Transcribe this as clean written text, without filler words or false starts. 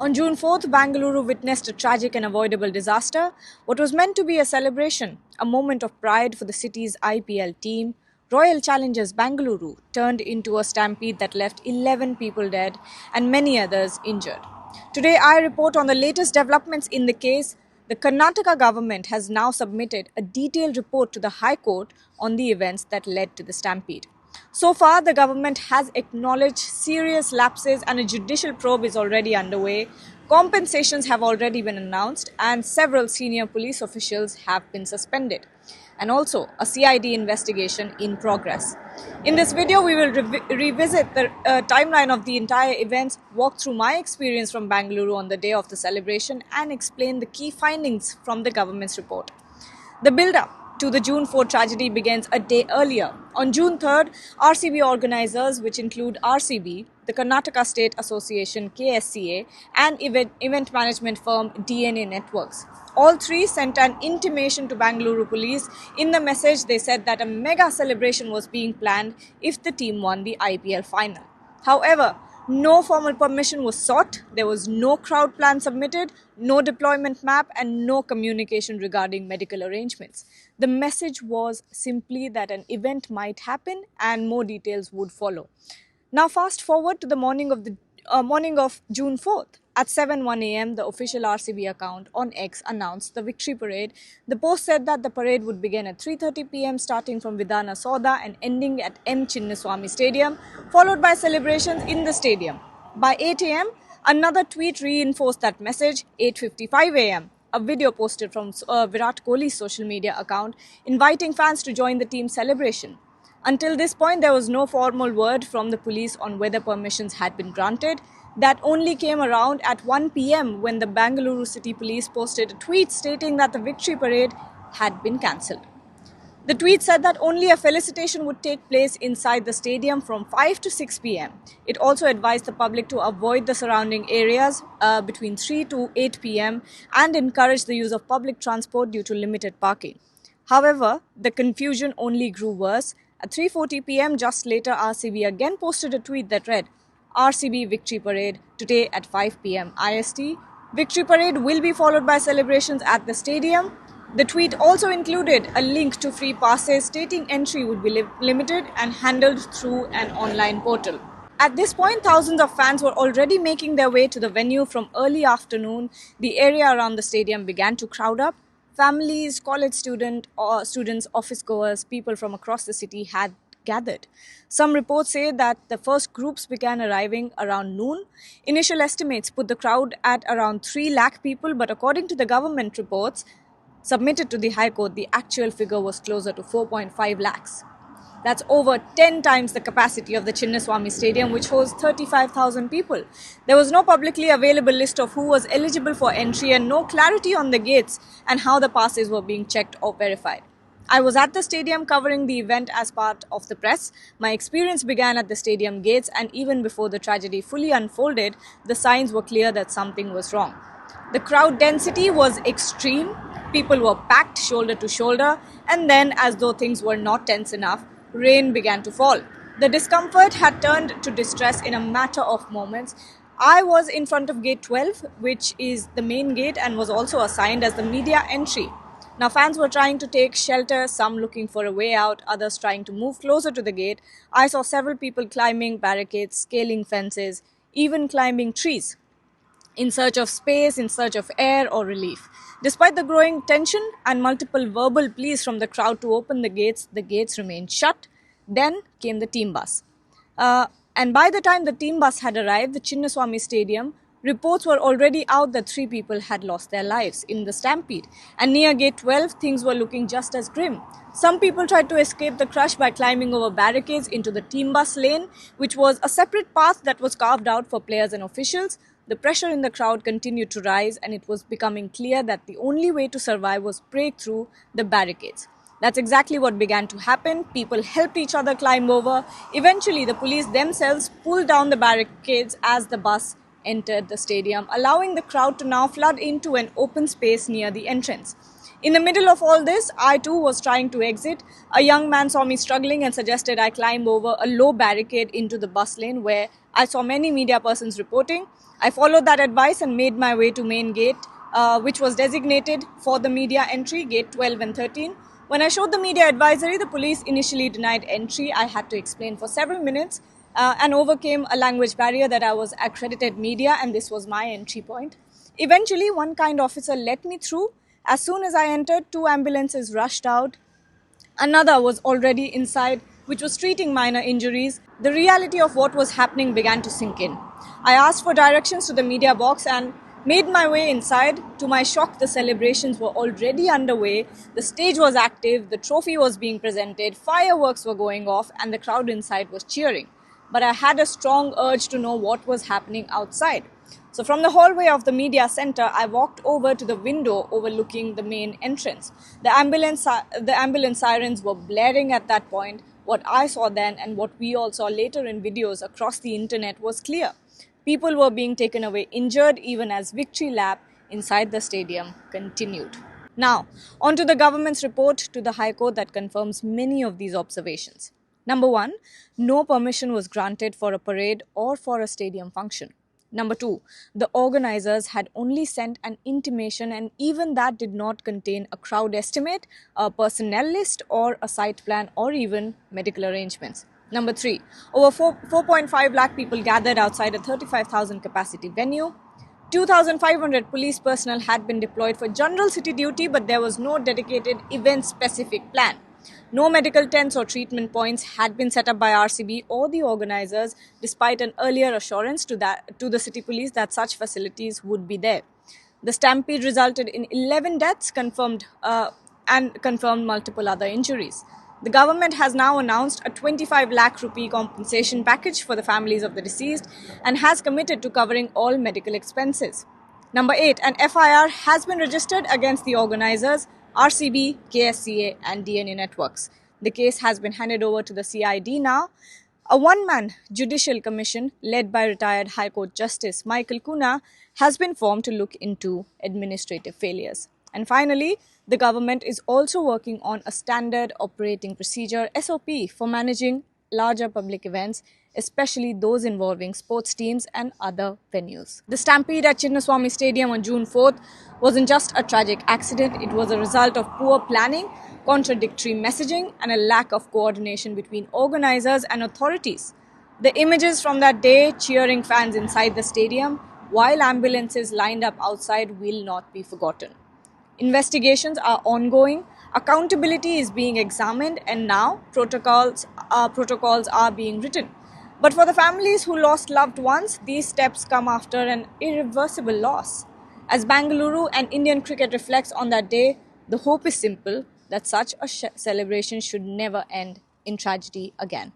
On June 4th, Bangalore witnessed a tragic and avoidable disaster. What was meant to be a celebration, a moment of pride for the city's IPL team, Royal Challengers Bangalore, turned into a stampede that left 11 people dead and many others injured. Today, I report on the latest developments in the case. The Karnataka government has now submitted a detailed report to the High Court on the events that led to the stampede. So far, the government has acknowledged serious lapses and a judicial probe is already underway. Compensations have already been announced and several senior police officials have been suspended. And also a CID investigation in progress. In this video, we will revisit the timeline of the entire events, walk through my experience from Bangalore on the day of the celebration, and explain the key findings from the government's report. The build-up to the June 4 tragedy begins a day earlier. On June 3rd, RCB organizers, which include RCB, the Karnataka State Association KSCA, and event management firm DNA Networks, all three sent an intimation to Bangalore police. In the message, they said that a mega celebration was being planned if the team won the IPL final. However, no formal permission was sought, there was no crowd plan submitted, no deployment map, and no communication regarding medical arrangements. The message was simply that an event might happen and more details would follow. Now fast forward to the morning of June 4th. At 7:01 a.m., the official RCB account on X announced the victory parade. The post said that the parade would begin at 3:30 p.m. starting from Vidhana Soda and ending at M. Chinnaswamy Stadium, followed by celebrations in the stadium. By 8 a.m., another tweet reinforced that message. 8:55 a.m., a video posted from Virat Kohli's social media account inviting fans to join the team's celebration. Until this point, there was no formal word from the police on whether permissions had been granted. That only came around at 1 p.m. when the Bangalore City Police posted a tweet stating that the victory parade had been cancelled. The tweet said that only a felicitation would take place inside the stadium from 5 to 6 p.m. It also advised the public to avoid the surrounding areas between 3 to 8 p.m. and encouraged the use of public transport due to limited parking. However, the confusion only grew worse. At 3:40 p.m., just later, RCB again posted a tweet that read, RCB Victory Parade today at 5 p.m. IST. Victory Parade will be followed by celebrations at the stadium. The tweet also included a link to free passes stating entry would be limited and handled through an online portal. At this point, thousands of fans were already making their way to the venue from early afternoon. The area around the stadium began to crowd up. Families, college students, office goers, people from across the city had gathered. Some reports say that the first groups began arriving around noon. Initial estimates put the crowd at around 3 lakh people, but according to the government reports submitted to the High Court, the actual figure was closer to 4.5 lakhs. That's over 10 times the capacity of the Chinnaswamy Stadium, which hosts 35,000 people. There was no publicly available list of who was eligible for entry and no clarity on the gates and how the passes were being checked or verified. I was at the stadium covering the event as part of the press. My experience began at the stadium gates, and even before the tragedy fully unfolded, the signs were clear that something was wrong. The crowd density was extreme. People were packed shoulder to shoulder, and then, as though things were not tense enough, rain began to fall. The discomfort had turned to distress in a matter of moments. I was in front of gate 12, which is the main gate and was also assigned as the media entry. Now fans were trying to take shelter, some looking for a way out, others trying to move closer to the gate. I saw several people climbing barricades, scaling fences, even climbing trees, in search of space, in search of air or relief. Despite the growing tension and multiple verbal pleas from the crowd to open the gates remained shut. Then came the team bus. And by the time the team bus had arrived, the Chinnaswamy Stadium, reports were already out that 3 people had lost their lives in the stampede. And near gate 12, things were looking just as grim. Some people tried to escape the crush by climbing over barricades into the team bus lane, which was a separate path that was carved out for players and officials. The pressure in the crowd continued to rise, and it was becoming clear that the only way to survive was break through the barricades. That's exactly what began to happen. People helped each other climb over. Eventually, the police themselves pulled down the barricades as the bus entered the stadium, allowing the crowd to now flood into an open space near the entrance. In the middle of all this, I too was trying to exit. A young man saw me struggling and suggested I climb over a low barricade into the bus lane where I saw many media persons reporting. I followed that advice and made my way to main gate, which was designated for the media entry, gate 12 and 13. When I showed the media advisory, the police initially denied entry. I had to explain for several minutes and overcame a language barrier that I was accredited media and this was my entry point. Eventually, one kind officer let me through. As soon as I entered, 2 ambulances rushed out. Another was already inside, which was treating minor injuries. The reality of what was happening began to sink in. I asked for directions to the media box and made my way inside. To my shock, the celebrations were already underway. The stage was active, the trophy was being presented, fireworks were going off, and the crowd inside was cheering. But I had a strong urge to know what was happening outside. So from the hallway of the media center, I walked over to the window overlooking the main entrance. The ambulance sirens were blaring at that point. What I saw then and what we all saw later in videos across the internet was clear. People were being taken away injured even as victory lap inside the stadium continued. Now, on to the government's report to the High Court that confirms many of these observations. Number 1, no permission was granted for a parade or for a stadium function. Number 2, the organizers had only sent an intimation and even that did not contain a crowd estimate, a personnel list or a site plan or even medical arrangements. Number 3, over 4.5 lakh people gathered outside a 35,000 capacity venue. 2,500 police personnel had been deployed for general city duty, but there was no dedicated event-specific plan. No medical tents or treatment points had been set up by RCB or the organizers, despite an earlier assurance to the city police that such facilities would be there. The stampede resulted in 11 deaths confirmed multiple other injuries. The government has now announced a 25 lakh rupee compensation package for the families of the deceased and has committed to covering all medical expenses. Number 8, an FIR has been registered against the organizers, RCB, KSCA and DNA Networks. The case has been handed over to the CID now. A one-man judicial commission led by retired High Court Justice Michael Kuna has been formed to look into administrative failures. And finally, the government is also working on a standard operating procedure SOP for managing larger public events, especially those involving sports teams and other venues. The stampede at Chinnaswamy Stadium on June 4th wasn't just a tragic accident, it was a result of poor planning, contradictory messaging, and a lack of coordination between organizers and authorities. The images from that day cheering fans inside the stadium while ambulances lined up outside will not be forgotten. Investigations are ongoing, accountability is being examined, and now protocols are being written. But for the families who lost loved ones, these steps come after an irreversible loss. As Bengaluru and Indian cricket reflects on that day, the hope is simple that such a celebration should never end in tragedy again.